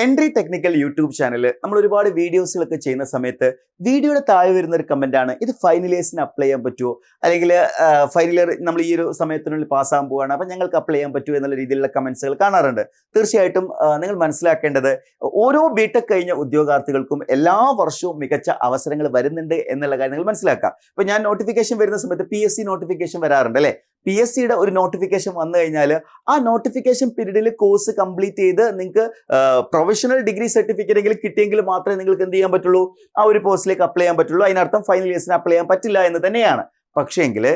Entry technical YouTube channel നമ്മൾ ഒരുപാട് വീഡിയോസുകളൊക്കെ ചെയ്യുന്ന സമയത്ത് വീഡിയോയുടെ താഴെ വരുന്ന ഒരു കമന്റ് ആണ് ഇത് ഫൈനൽ ഇയേഴ്സിന് അപ്ലൈ ചെയ്യാൻ പറ്റുമോ, അല്ലെങ്കിൽ ഫൈനൽ ഇയർ നമ്മൾ ഈ ഒരു സമയത്തിനുള്ളിൽ പാസ്സാകാൻ പോവുകയാണ്, അപ്പം ഞങ്ങൾക്ക് അപ്ലൈ ചെയ്യാൻ പറ്റുമോ എന്നുള്ള രീതിയിലുള്ള കമന്റ്സുകൾ കാണാറുണ്ട്. തീർച്ചയായിട്ടും നിങ്ങൾ മനസ്സിലാക്കേണ്ടത് ഓരോ ബിടെക് കഴിഞ്ഞ ഉദ്യോഗാർത്ഥികൾക്കും എല്ലാ വർഷവും മികച്ച അവസരങ്ങൾ വരുന്നുണ്ട് എന്നുള്ള കാര്യം നിങ്ങൾ മനസ്സിലാക്കുക. ഇപ്പൊ ഞാൻ നോട്ടിഫിക്കേഷൻ വരുന്ന സമയത്ത് PSC നോട്ടിഫിക്കേഷൻ വരാറുണ്ട് അല്ലെ. PSCയുടെ ഒരു നോട്ടിഫിക്കേഷൻ വന്നു കഴിഞ്ഞാൽ ആ നോട്ടിഫിക്കേഷൻ പീരീഡിൽ കോഴ്സ് കംപ്ലീറ്റ് ചെയ്ത് നിങ്ങൾക്ക് പ്രൊഫഷണൽ ഡിഗ്രി സർട്ടിഫിക്കറ്റ് എങ്കിലും കിട്ടിയെങ്കിൽ മാത്രമേ നിങ്ങൾക്ക് എന്ത് ചെയ്യാൻ പറ്റുള്ളൂ, ആ ഒരു പോസ്റ്റിലേക്ക് അപ്ലൈ ചെയ്യാൻ പറ്റുള്ളൂ. അതിനർത്ഥം ഫൈനൽ ഇയേഴ്സിന് അപ്ലൈ ചെയ്യാൻ പറ്റില്ല എന്ന് തന്നെയാണ്. പക്ഷേങ്കിൽ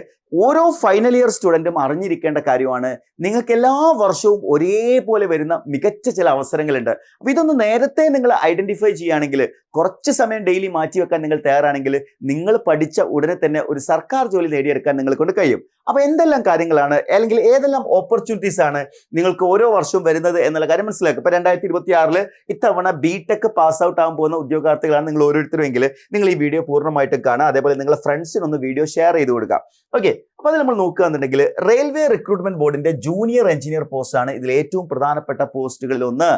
ഓരോ ഫൈനൽ ഇയർ സ്റ്റുഡൻറ്റും അറിഞ്ഞിരിക്കേണ്ട കാര്യമാണ്, നിങ്ങൾക്ക് എല്ലാ വർഷവും ഒരേപോലെ വരുന്ന മികച്ച ചില അവസരങ്ങളുണ്ട്. അപ്പോൾ ഇതൊന്ന് നേരത്തെ നിങ്ങൾ ഐഡന്റിഫൈ ചെയ്യുകയാണെങ്കിൽ, കുറച്ച് സമയം ഡെയിലി മാറ്റിവെക്കാൻ നിങ്ങൾ തയ്യാറാണെങ്കിൽ നിങ്ങൾ പഠിച്ച ഉടനെ തന്നെ ഒരു സർക്കാർ ജോലി നേടിയെടുക്കാൻ നിങ്ങളെ കൊണ്ട് കഴിയും. അപ്പോൾ എന്തെല്ലാം കാര്യങ്ങളാണ് അല്ലെങ്കിൽ ഏതെല്ലാം ഓപ്പർച്യൂണിറ്റീസ് ആണ് നിങ്ങൾക്ക് ഓരോ വർഷവും വരുന്നത് എന്നുള്ള കാര്യം മനസ്സിലാക്കുക. ഇപ്പോൾ 2026 ഇത്തവണ BTech പാസ് ഔട്ട് ആകാൻ പോകുന്ന ഉദ്യോഗാർത്ഥികളാണ് നിങ്ങൾ ഓരോരുത്തരുമെങ്കിൽ നിങ്ങൾ ഈ വീഡിയോ പൂർണ്ണമായിട്ടും കാണുക. അതേപോലെ നിങ്ങളുടെ ഫ്രണ്ട്സിനൊന്ന് വീഡിയോ ഷെയർ ചെയ്ത് കൊടുക്കുക. ഓക്കെ, അപ്പോൾ അത് നമ്മൾ നോക്കുകയാണെന്നുണ്ടെങ്കിൽ റെയിൽവേ റിക്രൂട്ട്മെന്റ് ബോർഡിന്റെ ജൂനിയർ എഞ്ചിനീയർ പോസ്റ്റ് ആണ് ഇതിൽ ഏറ്റവും പ്രധാനപ്പെട്ട പോസ്റ്റുകളിൽ ഒന്ന്.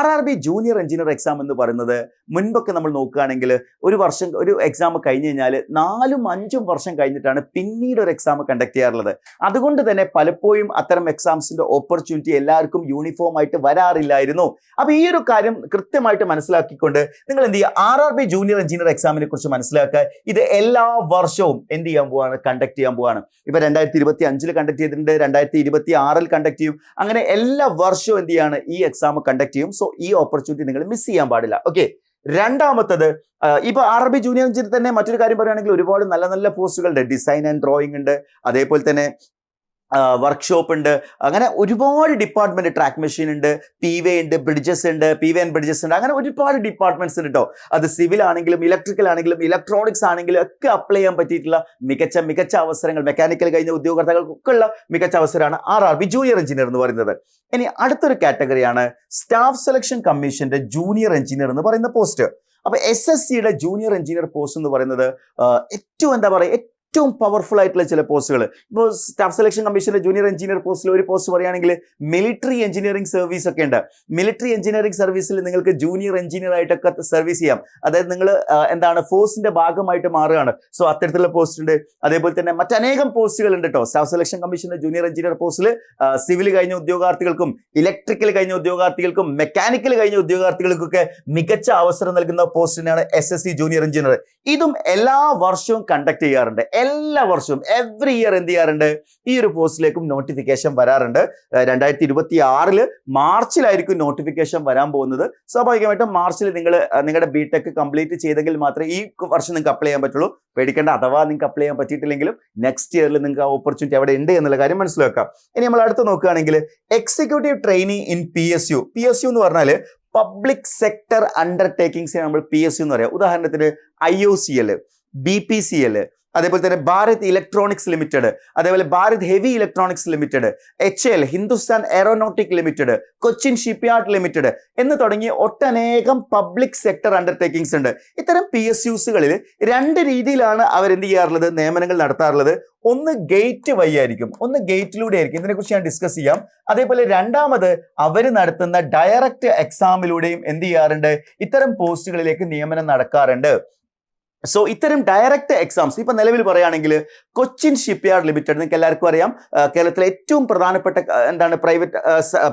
RRB ജൂനിയർ എഞ്ചിനീയർ എക്സാം എന്ന് പറയുന്നത് മുൻപൊക്കെ നമ്മൾ നോക്കുകയാണെങ്കിൽ ഒരു എക്സാം കഴിഞ്ഞ് കഴിഞ്ഞാൽ 4-5 വർഷം കഴിഞ്ഞിട്ടാണ് പിന്നീട് ഒരു എക്സാം കണ്ടക്ട് ചെയ്യാറുള്ളത്. അതുകൊണ്ട് തന്നെ പലപ്പോഴും അത്തരം എക്സാംസിന്റെ ഓപ്പർച്യൂണിറ്റി എല്ലാവർക്കും യൂണിഫോം ആയിട്ട് വരാറില്ലായിരുന്നു. അപ്പൊ ഈ ഒരു കാര്യം കൃത്യമായിട്ട് മനസ്സിലാക്കിക്കൊണ്ട് നിങ്ങൾ എന്ത് ചെയ്യുക, RRB ജൂനിയർ എഞ്ചിനീയർ എക്സാമിനെ കുറിച്ച് മനസ്സിലാക്കുക. ഇത് എല്ലാ വർഷവും എന്ത് ചെയ്യാൻ പോവാണ്, കണ്ടക്ട് ചെയ്യാൻ പോവാണ്. ഇപ്പൊ 2025 കണ്ടക്ട് ചെയ്തിട്ടുണ്ട്, 2026 കണ്ടക്ട് ചെയ്യും. അങ്ങനെ എല്ലാ വർഷവും എന്ത് ചെയ്യാണ്, ഈ എക്സാം കണ്ടക്ട് ചെയ്യും. സോ ഈ ഓപ്പർച്യൂണിറ്റി നിങ്ങൾ മിസ് ചെയ്യാൻ പാടില്ല. ഓക്കെ, രണ്ടാമത്തത് ഇപ്പൊ RRB ജൂനിയർ എഞ്ചിനീയർ തന്നെ മറ്റൊരു കാര്യം പറയുകയാണെങ്കിൽ ഒരുപാട് നല്ല നല്ല പോസ്റ്റുകളുണ്ട്. ഡിസൈൻ ആൻഡ് ഡ്രോയിങ് ഉണ്ട്, അതേപോലെ തന്നെ വർക്ക്ഷോപ്പ് ഉണ്ട്, അങ്ങനെ ഒരുപാട് ഡിപ്പാർട്ട്മെന്റ്, ട്രാക്ക് മെഷീൻ ഉണ്ട്, PV ഉണ്ട്, ബ്രിഡ്ജസ് ഉണ്ട്, PV ആൻഡ് ബ്രിഡ്ജസ് ഉണ്ട്, അങ്ങനെ ഒരുപാട് ഡിപ്പാർട്ട്മെന്റ്സ് ഉണ്ട് കേട്ടോ. അത് സിവിൽ ആണെങ്കിലും ഇലക്ട്രിക്കൽ ആണെങ്കിലും ഇലക്ട്രോണിക്സ് ആണെങ്കിലും ഒക്കെ അപ്ലൈ ചെയ്യാൻ പറ്റിയിട്ടുള്ള മികച്ച അവസരങ്ങൾ, മെക്കാനിക്കൽ കഴിഞ്ഞ ഉദ്യോഗാർത്ഥികൾക്കൊക്കെ ഉള്ള മികച്ച അവസരമാണ് RRB ജൂനിയർ എഞ്ചിനീയർ എന്ന് പറയുന്നത്. ഇനി അടുത്തൊരു കാറ്റഗറിയാണ് സ്റ്റാഫ് സെലക്ഷൻ കമ്മീഷന്റെ ജൂനിയർ എഞ്ചിനീയർ എന്ന് പറയുന്ന പോസ്റ്റ്. അപ്പൊ SSCയുടെ ജൂനിയർ എഞ്ചിനീയർ പോസ്റ്റ് എന്ന് പറയുന്നത് ഏറ്റവും പവർഫുൾ ആയിട്ടുള്ള ചില പോസ്റ്റുകൾ. ഇപ്പോൾ സ്റ്റാഫ് സെലക്ഷൻ കമ്മീഷന്റെ ജൂനിയർ എഞ്ചിനീയർ പോസ്റ്റിൽ ഒരു പോസ്റ്റ് പറയുകയാണെങ്കിൽ മിലിറ്ററി എഞ്ചിനീയറിംഗ് സർവീസ് ഒക്കെ ഉണ്ട്. മിലിറ്ററി എഞ്ചിനീയറിംഗ് സർവീസിൽ നിങ്ങൾക്ക് ജൂനിയർ എഞ്ചിനീയർ ആയിട്ടൊക്കെ സർവീസ് ചെയ്യാം. അതായത് നിങ്ങൾ ഫോഴ്സിന്റെ ഭാഗമായിട്ട് മാറുകയാണ്. സോ അത്തരത്തിലുള്ള പോസ്റ്റ് ഉണ്ട്. അതേപോലെ തന്നെ മറ്റനേകം പോസ്റ്റുകൾ ഉണ്ട് കേട്ടോ. സ്റ്റാഫ് സെലക്ഷൻ കമ്മീഷന്റെ ജൂനിയർ എഞ്ചിനീയർ പോസ്റ്റിൽ സിവിൽ കഴിഞ്ഞ ഉദ്യോഗാർത്ഥികൾക്കും ഇലക്ട്രിക്കൽ കഴിഞ്ഞ ഉദ്യോഗാർത്ഥികൾക്കും മെക്കാനിക്കൽ കഴിഞ്ഞ ഉദ്യോഗാർത്ഥികൾക്കൊക്കെ മികച്ച അവസരം നൽകുന്ന പോസ്റ്റിനാണ് SSC ജൂനിയർ എഞ്ചിനീയർ. ഇതും എല്ലാ വർഷവും കണ്ടക്ട് ചെയ്യാറുണ്ട്. എല്ലാ വർഷവും എവറി ഇയർ എന്ത് ചെയ്യാറുണ്ട്, ഈ ഒരു പോസ്റ്റിലേക്കും നോട്ടിഫിക്കേഷൻ വരാറുണ്ട്. 2026 മാർച്ചിലായിരിക്കും നോട്ടിഫിക്കേഷൻ വരാൻ പോകുന്നത്. സ്വാഭാവികമായിട്ടും മാർച്ചിൽ നിങ്ങളുടെ BTech കംപ്ലീറ്റ് ചെയ്തെങ്കിൽ മാത്രമേ ഈ വർഷം നിങ്ങൾക്ക് അപ്ലൈ ചെയ്യാൻ പറ്റുള്ളൂ. പേടിക്കേണ്ട, അഥവാ നിങ്ങൾക്ക് അപ്ലൈ ചെയ്യാൻ പറ്റിയിട്ടില്ലെങ്കിലും നെക്സ്റ്റ് ഇയറിൽ നിങ്ങൾക്ക് ആ ഓപ്പർച്യൂണിറ്റി അവിടെ ഉണ്ട് എന്നുള്ള കാര്യം മനസ്സിലാക്കാം. ഇനി നമ്മൾ അടുത്ത് നോക്കുകയാണെങ്കിൽ എക്സിക്യൂട്ടീവ് ട്രെയിനി ഇൻ PSU എന്ന് പറഞ്ഞാൽ പബ്ലിക് സെക്ടർ അണ്ടർടേക്കിങ്സിനെ നമ്മൾ PSU എന്ന് പറയാം. ഉദാഹരണത്തിന് IOCL, BPCL, അതേപോലെ തന്നെ ഭാരത് ഇലക്ട്രോണിക്സ് ലിമിറ്റഡ്, അതേപോലെ Bharat heavy electronics limited, HAL Hindustan aeronautic limited, Cochin shipyard limited എന്ന് തുടങ്ങി ഒട്ടനേകം പബ്ലിക് സെക്ടർ അണ്ടർടേക്കിങ്സ് ഉണ്ട്. ഇത്തരം PSUസുകളിൽ 2 രീതിയിലാണ് അവരെന്ത് ചെയ്യാറുള്ളത്, നിയമനങ്ങൾ നടത്താറുള്ളത്. ഒന്ന് ഗേറ്റ് വഴി ആയിരിക്കും, ഒന്ന് ഗേറ്റിലൂടെ ആയിരിക്കും. ഇതിനെക്കുറിച്ച് ഞാൻ ഡിസ്കസ് ചെയ്യാം. അതേപോലെ രണ്ടാമത് അവർ നടത്തുന്ന ഡയറക്റ്റ് എക്സാമിലൂടെയും എന്ത് ചെയ്യാറുണ്ട്, ഇത്തരം പോസ്റ്റുകളിലേക്ക് നിയമനം നടക്കാറുണ്ട്. സോ ഇത്തരം ഡയറക്റ്റ് എക്സാംസ് ഇപ്പൊ നിലവിൽ പറയുകയാണെങ്കിൽ കൊച്ചിൻ ഷിപ്പ്യാർഡ് ലിമിറ്റഡ്, നിങ്ങൾക്ക് എല്ലാവർക്കും അറിയാം, കേരളത്തിലെ ഏറ്റവും പ്രധാനപ്പെട്ട പ്രൈവറ്റ്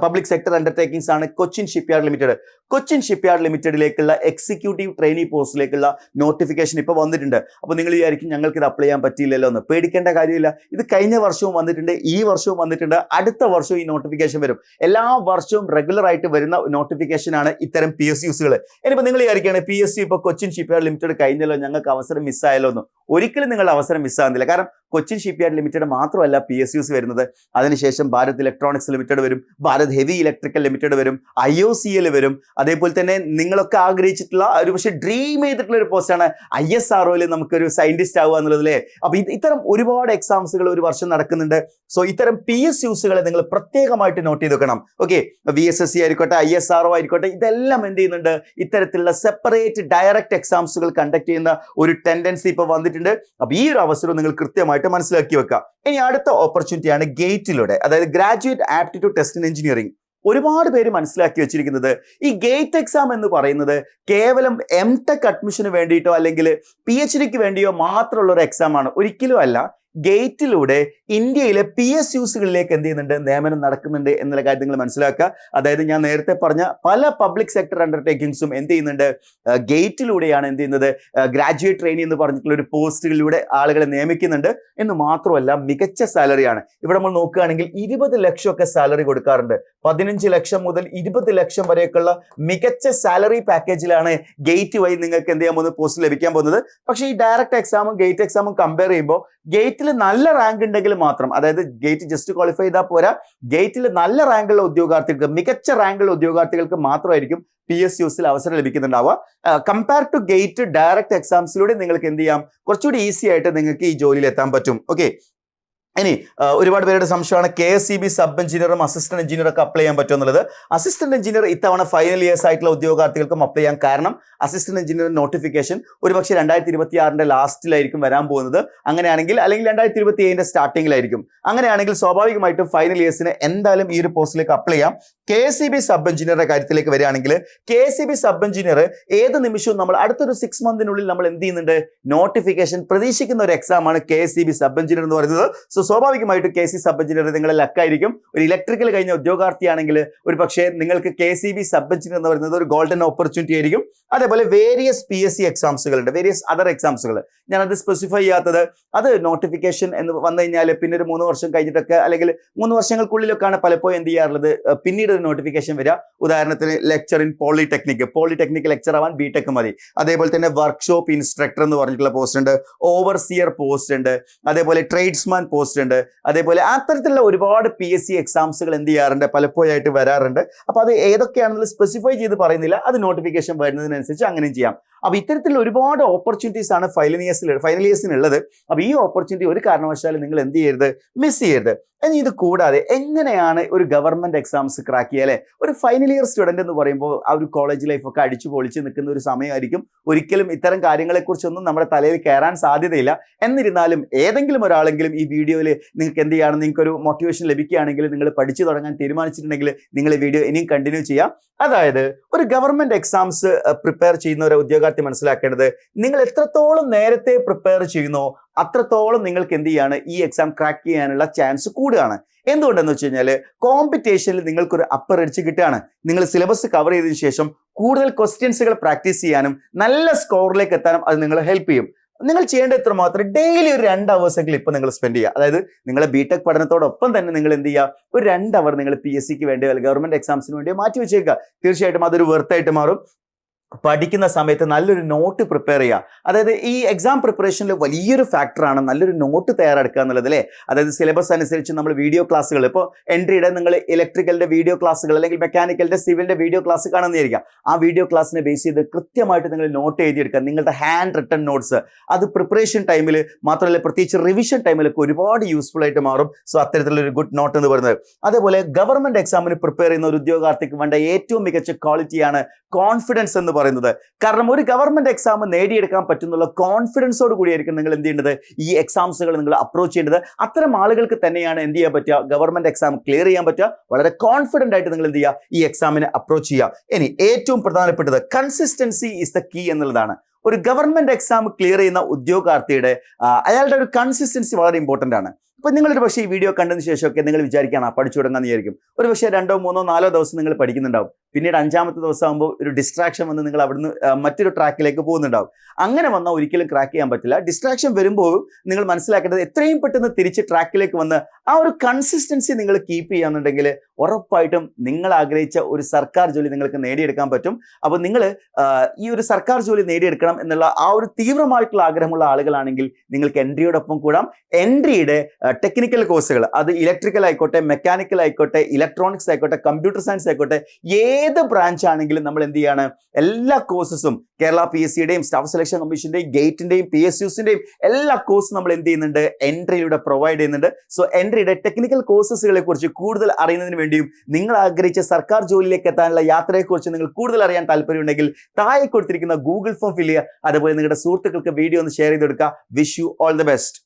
പബ്ലിക് സെക്ടർ അണ്ടർടേക്കിങ്സ് ആണ് Cochin shipyard limited. Cochin shipyard ലിമിറ്റഡിലേക്കുള്ള എക്സിക്യൂട്ടീവ് ട്രെയിനി പോസ്റ്റിലേക്കുള്ള നോട്ടിഫിക്കേഷൻ ഇപ്പോൾ വന്നിട്ടുണ്ട്. അപ്പോൾ നിങ്ങൾ വിചാരിക്കും ഞങ്ങൾക്ക് ഇത് അപ്ലൈ ചെയ്യാൻ പറ്റിയില്ലല്ലോ എന്ന്. പേടിക്കേണ്ട കാര്യമില്ല, ഇത് കഴിഞ്ഞ വർഷവും വന്നിട്ടുണ്ട്, ഈ വർഷവും വന്നിട്ടുണ്ട്, അടുത്ത വർഷവും ഈ നോട്ടിഫിക്കേഷൻ വരും. എല്ലാ വർഷവും റെഗുലർ ആയിട്ട് വരുന്ന നോട്ടിഫിക്കേഷൻ ആണ് ഇത്തരം PSUസുകൾ. ഇനിയിപ്പോൾ നിങ്ങൾ വിചാരിക്കുകയാണ് PSU ഇപ്പോൾ കൊച്ചിൻ ഷിപ്പ്യാർഡ് ലിമിറ്റഡ് കഴിഞ്ഞല്ലോ, ഞങ്ങൾക്ക് അവസരം മിസ്സായല്ലോ എന്ന്. ഒരിക്കലും നിങ്ങളുടെ അവസരം മിസ്സാകുന്നില്ല. കാരണം കൊച്ചിൻ ഷിപ്പ്യാർഡ് ലിമിറ്റഡ് മാത്രമല്ല PSUസ് വരുന്നത്. അതിനുശേഷം ഭാരത് ഇലക്ട്രോണിക്സ് ലിമിറ്റഡ് വരും, ഭാരത് ഹെവി ഇലക്ട്രിക്കൽ ലിമിറ്റഡ് വരും, IOCL വരും. അതേപോലെ തന്നെ നിങ്ങളൊക്കെ ആഗ്രഹിച്ചിട്ടുള്ള ഒരു പക്ഷേ ഡ്രീം ചെയ്തിട്ടുള്ള ഒരു പോസ്റ്റാണ് ISROയിൽ നമുക്കൊരു സയന്റിസ്റ്റ് ആവുക എന്നുള്ളതല്ലേ. അപ്പൊ ഇത്തരം ഒരുപാട് എക്സാംസുകൾ ഒരു വർഷം നടക്കുന്നുണ്ട്. സോ ഇത്തരം PSUസുകളെ നിങ്ങൾ പ്രത്യേകമായിട്ട് നോട്ട് ചെയ്ത് വെക്കണം. ഓക്കെ, VSSC ആയിക്കോട്ടെ, ISRO ആയിക്കോട്ടെ, ഇതെല്ലാം എന്ത് ചെയ്യുന്നുണ്ട്, ഇത്തരത്തിലുള്ള സെപ്പറേറ്റ് ഡയറക്റ്റ് എക്സാംസുകൾ കണ്ടക്ട് ചെയ്യുന്ന ഒരു ടെൻഡൻസി ഇപ്പൊ വന്നിട്ടുണ്ട്. അപ്പൊ ഈ ഒരു അവസരം നിങ്ങൾ കൃത്യമായിട്ട് മനസ്സിലാക്കി വെക്കുക. ഇനി അടുത്ത ഓപ്പർച്യൂണിറ്റിയാണ് ഗേറ്റിലൂടെ, അതായത് graduate aptitude test in engineering. ഒരുപാട് പേര് മനസ്സിലാക്കി വെച്ചിരിക്കുന്നത് ഈ ഗേറ്റ് എക്സാം എന്ന് പറയുന്നത് കേവലം എംടെക് അഡ്മിഷന് വേണ്ടിയിട്ടോ അല്ലെങ്കിൽ PhDക്ക് വേണ്ടിയോ മാത്രമുള്ള ഒരു എക്സാം ആണ്. ഒരിക്കലും അല്ല. ഗേറ്റിലൂടെ ഇന്ത്യയിലെ PSUsകളിലേക്ക് എന്ത് ചെയ്യുന്നുണ്ട്, നിയമനം നടക്കുന്നുണ്ട് എന്നുള്ള കാര്യം നിങ്ങൾ മനസ്സിലാക്കുക. അതായത് ഞാൻ നേരത്തെ പറഞ്ഞ പല പബ്ലിക് സെക്ടർ അണ്ടർടേക്കിങ്സും എന്ത് ചെയ്യുന്നുണ്ട്, ഗേറ്റിലൂടെയാണ് എന്ത് ചെയ്യുന്നത്, ഗ്രാജുവേറ്റ് ട്രെയിനി എന്ന് പറഞ്ഞിട്ടുള്ള ഒരു പോസ്റ്റുകളിലൂടെ ആളുകളെ നിയമിക്കുന്നുണ്ട്. എന്ന് മാത്രമല്ല മികച്ച സാലറിയാണ്. ഇവിടെ നമ്മൾ നോക്കുകയാണെങ്കിൽ 20 ലക്ഷമൊക്കെ സാലറി കൊടുക്കാറുണ്ട്. 15 ലക്ഷം മുതൽ 20 ലക്ഷം വരെയൊക്കെയുള്ള മികച്ച സാലറി പാക്കേജിലാണ് ഗേറ്റ് വഴി നിങ്ങൾക്ക് എന്ത് ചെയ്യാൻ പോകുന്നത്, പോസ്റ്റ് ലഭിക്കാൻ പോകുന്നത്. പക്ഷേ ഈ ഡയറക്റ്റ് എക്സാമും ഗേറ്റ് എക്സാമും കമ്പയർ ചെയ്യുമ്പോൾ ഗേറ്റിൽ നല്ല റാങ്ക് ഉണ്ടെങ്കിൽ മാത്രം, അതായത് ഗേറ്റ് ജസ്റ്റ് ക്വാളിഫൈ ചെയ്താൽ പോരാ, ഗേറ്റിൽ നല്ല റാങ്കുള്ള ഉദ്യോഗാർത്ഥികൾക്ക്, മികച്ച റാങ്കുള്ള ഉദ്യോഗാർത്ഥികൾക്ക് മാത്രമായിരിക്കും PSUസിൽ അവസരം ലഭിക്കുന്നുണ്ടാവുക. കമ്പയർ ടു ഗേറ്റ് ഡയറക്റ്റ് എക്സാംസിലൂടെ നിങ്ങൾക്ക് എന്ത് ചെയ്യാം, കുറച്ചുകൂടി ഈസി ആയിട്ട് നിങ്ങൾക്ക് ഈ ജോലിയിൽ എത്താൻ പറ്റും. ഓക്കെ, ഇനി ഒരുപാട് പേരുടെ സംശയമാണ് KSEB സബ് എഞ്ചിനീയറും അസിസ്റ്റന്റ് എഞ്ചിനീയറും ഒക്കെ അപ്ലൈ ചെയ്യാൻ പറ്റും എന്നുള്ളത്. അസിസ്റ്റന്റ് എഞ്ചിനീയർ ഇത്തവണ ഫൈനൽ ഇയേഴ്സ് ആയിട്ടുള്ള ഉദ്യോഗാർത്ഥികൾക്കും അപ്ലൈ ചെയ്യാൻ കാരണം അസിസ്റ്റന്റ് എഞ്ചിനീയർ നോട്ടിഫിക്കേഷൻ ഒരുപക്ഷെ 2026 ലാസ്റ്റിലായിരിക്കും വരാൻ പോകുന്നത്. അങ്ങനെയാണെങ്കിൽ അല്ലെങ്കിൽ 2027 സ്റ്റാർട്ടിങ്ങിലായിരിക്കും. അങ്ങനെയാണെങ്കിൽ സ്വാഭാവികമായിട്ടും ഫൈനൽ ഇയേഴ്സിന് എന്തായാലും ഈ ഒരു പോസ്റ്റിലേക്ക് അപ്ലൈ ചെയ്യാം. KSEB സബ് എഞ്ചിനീയറുടെ കാര്യത്തിലേക്ക് വരികയാണെങ്കിൽ KSEB സബ് എഞ്ചിനീയർ ഏത് നിമിഷവും നമ്മൾ അടുത്തൊരു 6 മന്തിനുള്ളിൽ നമ്മൾ എന്ത് ചെയ്യുന്നുണ്ട്, നോട്ടിഫിക്കേഷൻ പ്രതീക്ഷിക്കുന്ന ഒരു എക്സാം ആണ് KSEB സബ് എഞ്ചിനീയർ എന്ന് പറയുന്നത്. സോ സ്വാഭാവികമായിട്ടും KSEB സബ് എഞ്ചിനീയർ നിങ്ങളെ ലക്കായിരിക്കും. ഒരു ഇലക്ട്രിക്കൽ കഴിഞ്ഞ ഉദ്യോഗാർത്ഥിയാണെങ്കിൽ ഒരു പക്ഷേ നിങ്ങൾക്ക് KSEB സബ് എഞ്ചിനീയർ എന്ന് പറയുന്നത് ഒരു ഗോൾഡൻ ഓപ്പർച്യൂണിറ്റി ആയിരിക്കും. അതേപോലെ വേരിയസ് PSC എക്സാംസുകളുണ്ട്, വേരിയസ് അതർ എക്സാംസുകൾ. ഞാനത് സ്പെസിഫൈ ചെയ്യാത്തത്, അത് നോട്ടിഫിക്കേഷൻ എന്ന് വന്നു കഴിഞ്ഞാൽ പിന്നെ ഒരു 3 വർഷം കഴിഞ്ഞിട്ടൊക്കെ അല്ലെങ്കിൽ 3 വർഷങ്ങൾക്കുള്ളിലൊക്കെയാണ് പലപ്പോഴും എന്ത് ചെയ്യാറുള്ളത്, പിന്നീട് ഒരു നോട്ടിഫിക്കേഷൻ വരിക. ഉദാഹരണത്തിന് ലെക്ചർ ഇൻ പോളിടെക്നിക് ലെക്ചർ ആവാൻ BTech മതി. അതേപോലെ തന്നെ വർക്ക്ഷോപ്പ് ഇൻസ്ട്രക്ടർ എന്ന് പറഞ്ഞിട്ടുള്ള പോസ്റ്റ് ഉണ്ട്, ഓവർസിയർ പോസ്റ്റ് ഉണ്ട്, അതേപോലെ ട്രേഡ്സ്മാൻ പോസ്റ്റ് ഉണ്ട്. അതേപോലെ അത്തരത്തിലുള്ള ഒരുപാട് PSC എക്സാംസുകൾ എന്ത് ചെയ്യാറുണ്ട്, പലപ്പോഴായിട്ട് വരാറുണ്ട്. അപ്പോൾ അത് ഏതൊക്കെയാണെന്ന് സ്പെസിഫൈ ചെയ്ത് പറയുന്നില്ല, അത് നോട്ടിഫിക്കേഷൻ വരുന്നതിനനുസരിച്ച് അങ്ങനെയും ചെയ്യാം. അപ്പോൾ ഇത്തരത്തിലുള്ള ഒരുപാട് ഓപ്പർച്യൂണിറ്റീസ് ആണ് ഫൈനൽ ഇയേഴ്സിനുള്ളത്. അപ്പോൾ ഈ ഓപ്പർച്യൂണിറ്റി ഒരു കാരണവശാലും നിങ്ങൾ എന്ത് ചെയ്യരുത്, മിസ് ചെയ്യരുത്. ഇനി ഇത് കൂടാതെ എങ്ങനെയാണ് ഒരു ഗവൺമെന്റ് എക്സാംസ് ക്രാക്ക് ചെയ്യുക, അല്ലെ? ഒരു ഫൈനൽ ഇയർ സ്റ്റുഡന്റ് എന്ന് പറയുമ്പോൾ ആ ഒരു കോളേജ് ലൈഫൊക്കെ അടിച്ചു പൊളിച്ച് നിൽക്കുന്ന ഒരു സമയമായിരിക്കും. ഒരിക്കലും ഇത്തരം കാര്യങ്ങളെക്കുറിച്ചൊന്നും നമ്മുടെ തലയിൽ കയറാൻ സാധ്യതയില്ല. എന്നിരുന്നാലും ഏതെങ്കിലും ഒരാളെങ്കിലും ഈ വീഡിയോയിൽ നിങ്ങൾക്ക് എന്ത് ചെയ്യണം, നിങ്ങൾക്ക് ഒരു മോട്ടിവേഷൻ ലഭിക്കുകയാണെങ്കിൽ, നിങ്ങൾ പഠിച്ചു തുടങ്ങാൻ തീരുമാനിച്ചിട്ടുണ്ടെങ്കിൽ നിങ്ങൾ ഈ വീഡിയോ ഇനിയും കണ്ടിന്യൂ ചെയ്യാം. അതായത് ഒരു ഗവൺമെന്റ് എക്സാംസ് പ്രിപ്പയർ ചെയ്യുന്ന ഒരു ഉദ്യോഗാർത്ഥി മനസ്സിലാക്കേണ്ടത്, നിങ്ങൾ എത്രത്തോളം നേരത്തെ പ്രിപ്പയർ ചെയ്യുന്നോ അത്രത്തോളം നിങ്ങൾക്ക് എന്ത് ചെയ്യാണ്, ഈ എക്സാം ക്രാക്ക് ചെയ്യാനുള്ള ചാൻസ് കൂടുകയാണ്. എന്തുകൊണ്ടെന്ന് വെച്ച് കഴിഞ്ഞാൽ കോമ്പറ്റീഷനിൽ നിങ്ങൾക്കൊരു അപ്പർ എഡ്ജ് കിട്ടുകയാണ്. നിങ്ങൾ സിലബസ് കവർ ചെയ്തതിനു ശേഷം കൂടുതൽ ക്വസ്റ്റ്യൻസുകൾ പ്രാക്ടീസ് ചെയ്യാനും നല്ല സ്കോറിലേക്ക് എത്താനും അത് നിങ്ങളെ ഹെൽപ്പ് ചെയ്യും. നിങ്ങൾ ചെയ്യേണ്ട എത്ര മാത്രം, ഡെയിലി ഒരു 2 അവേഴ്സെങ്കിലും ഇപ്പം നിങ്ങൾ സ്പെൻഡ് ചെയ്യുക. അതായത് നിങ്ങളെ BTech പഠനത്തോടൊപ്പം തന്നെ നിങ്ങൾ എന്ത് ചെയ്യുക, ഒരു 2 അവർ നിങ്ങൾ PSCക്ക് വേണ്ടിയോ അല്ലെങ്കിൽ ഗവൺമെന്റ് എക്സാംസിന് വേണ്ടിയോ മാറ്റി വെച്ചേക്കുക. തീർച്ചയായിട്ടും അതൊരു വെർത്തായിട്ട് മാറും. പഠിക്കുന്ന സമയത്ത് നല്ലൊരു നോട്ട് പ്രിപ്പയർ ചെയ്യുക. അതായത് ഈ എക്സാം പ്രിപ്പറേഷനിൽ വലിയൊരു ഫാക്ടറാണ് നല്ലൊരു നോട്ട് തയ്യാറെടുക്കുക എന്നുള്ളത്, അല്ലേ? അതായത് സിലബസ് അനുസരിച്ച് നമ്മൾ വീഡിയോ ക്ലാസ്സുകൾ, ഇപ്പോൾ എൻട്രിയുടെ നിങ്ങൾ ഇലക്ട്രിക്കലിന്റെ വീഡിയോ ക്ലാസ്സുകൾ അല്ലെങ്കിൽ മെക്കാനിക്കലിന്റെ സിവിലിന്റെ വീഡിയോ ക്ലാസ് കാണുന്നതായിരിക്കാം. ആ വീഡിയോ ക്ലാസ്സിനെ ബേസ് ചെയ്ത് കൃത്യമായിട്ട് നിങ്ങൾ നോട്ട് എഴുതിയെടുക്കുക. നിങ്ങളുടെ ഹാൻഡ് റിട്ടൺ നോട്ട്സ് അത് പ്രിപ്പറേഷൻ ടൈമിൽ മാത്രമല്ല, പ്രത്യേകിച്ച് റിവിഷൻ ടൈമിലൊക്കെ ഒരുപാട് യൂസ്ഫുൾ ആയിട്ട് മാറും. സോ അത്തരത്തിലൊരു ഗുഡ് നോട്ട് എന്ന് പറയുന്നത്. അതേപോലെ ഗവൺമെന്റ് എക്സാമിന് പ്രിപ്പയർ ചെയ്യുന്ന ഒരു ഉദ്യോഗാർത്ഥിക്ക് വേണ്ട ഏറ്റവും മികച്ച ക്വാളിറ്റിയാണ് കോൺഫിഡൻസ് എന്ന് പറയുന്നത്. കാരണം ഒരു ഗവൺമെന്റ് എക്സാം നേടിയെടുക്കാൻ പറ്റുന്നുള്ള കോൺഫിഡൻസോട് കൂടിയായിരിക്കും നിങ്ങൾ എന്ത് ചെയ്യേണ്ടത്, ഈ എക്സാംസുകൾ നിങ്ങൾ അപ്രോച്ച് ചെയ്യേണ്ടത്. അത്തരം ആളുകൾക്ക് തന്നെയാണ് എന്ത് ചെയ്യാൻ പറ്റുക, ഗവൺമെന്റ് എക്സാം ക്ലിയർ ചെയ്യാൻ പറ്റുക. വളരെ കോൺഫിഡന്റ് ആയിട്ട് നിങ്ങൾ എന്ത് ചെയ്യുക, ഈ എക്സാമിനെ അപ്രോച്ച് ചെയ്യുക. ഇനി ഏറ്റവും പ്രധാനപ്പെട്ടത് കൺസിസ്റ്റൻസി ഈസ് ദ കീ എന്നുള്ളതാണ്. ഒരു ഗവൺമെന്റ് എക്സാം ക്ലിയർ ചെയ്യുന്ന ഉദ്യോഗാർത്ഥിയുടെ അയാളുടെ ഒരു കൺസിസ്റ്റൻസി വളരെ ഇമ്പോർട്ടന്റ് ആണ്. ഇപ്പം നിങ്ങളൊരു പക്ഷേ ഈ വീഡിയോ കണ്ടതിന് ശേഷമൊക്കെ നിങ്ങൾ വിചാരിക്കുകയാണ് പഠിച്ചു തുടങ്ങാമെന്ന് വിചാരിക്കും. ഒരു പക്ഷേ 2, 3, 4 ദിവസം നിങ്ങൾ പഠിക്കുന്നുണ്ടാവും. പിന്നീട് 5ാമത്തെ ദിവസം ആകുമ്പോൾ ഒരു ഡിസ്ട്രാക്ഷൻ വന്ന് നിങ്ങൾ അവിടുന്ന് മറ്റൊരു ട്രാക്കിലേക്ക് പോകുന്നുണ്ടാവും. അങ്ങനെ വന്നാൽ ഒരിക്കലും ക്രാക്ക് ചെയ്യാൻ പറ്റില്ല. ഡിസ്ട്രാക്ഷൻ വരുമ്പോൾ നിങ്ങൾ മനസ്സിലാക്കേണ്ടത് എത്രയും പെട്ടെന്ന് തിരിച്ച് ട്രാക്കിലേക്ക് വന്ന് ആ ഒരു കൺസിസ്റ്റൻസി നിങ്ങൾ കീപ്പ് ചെയ്യാന്നുണ്ടെങ്കിൽ ഉറപ്പായിട്ടും നിങ്ങൾ ആഗ്രഹിച്ച ഒരു സർക്കാർ ജോലി നിങ്ങൾക്ക് നേടിയെടുക്കാൻ പറ്റും. അപ്പോൾ നിങ്ങൾ ഈ ഒരു സർക്കാർ ജോലി നേടിയെടുക്കണം എന്നുള്ള ആ ഒരു തീവ്രമായിട്ടുള്ള ആഗ്രഹമുള്ള ആളുകളാണെങ്കിൽ നിങ്ങൾക്ക് എൻട്രിയോടൊപ്പം കൂടാം. എൻട്രിയുടെ ടെക്നിക്കൽ കോഴ്സുകൾ, അത് ഇലക്ട്രിക്കൽ ആയിക്കോട്ടെ, മെക്കാനിക്കൽ ആയിക്കോട്ടെ, ഇലക്ട്രോണിക്സ് ആയിക്കോട്ടെ, കമ്പ്യൂട്ടർ സയൻസ് ആയിക്കോട്ടെ, ഏത് ബ്രാഞ്ച് ആണെങ്കിലും നമ്മൾ എന്ത് ചെയ്യാണ്, എല്ലാ കോഴ്സസും കേരള PSCയുടെയും സ്റ്റാഫ് സെലക്ഷൻ കമ്മീഷന്റെയും ഗേറ്റിന്റെയും PSUസിന്റെയും എല്ലാ കോഴ്സും നമ്മൾ എന്ത് ചെയ്യുന്നുണ്ട്, എൻട്രിയിലൂടെ പ്രൊവൈഡ് ചെയ്യുന്നുണ്ട്. സോ എൻട്രിയുടെ ടെക്നിക്കൽ കോഴ്സസുകളെ കുറിച്ച് കൂടുതൽ അറിയുന്നതിന് വേണ്ടിയും നിങ്ങൾ ആഗ്രഹിച്ച സർക്കാർ ജോലിയിലേക്ക് എത്താനുള്ള യാത്രയെക്കുറിച്ച് നിങ്ങൾ കൂടുതൽ അറിയാൻ താല്പര്യമുണ്ടെങ്കിൽ താഴെ കൊടുത്തിരിക്കുന്ന ഗൂഗിൾ ഫോം ഫില്ല് ചെയ്യുക. അതുപോലെ നിങ്ങളുടെ സുഹൃത്തുക്കൾക്ക് വീഡിയോ ഒന്ന് ഷെയർ ചെയ്ത് കൊടുക്കുക. Wish you all the best.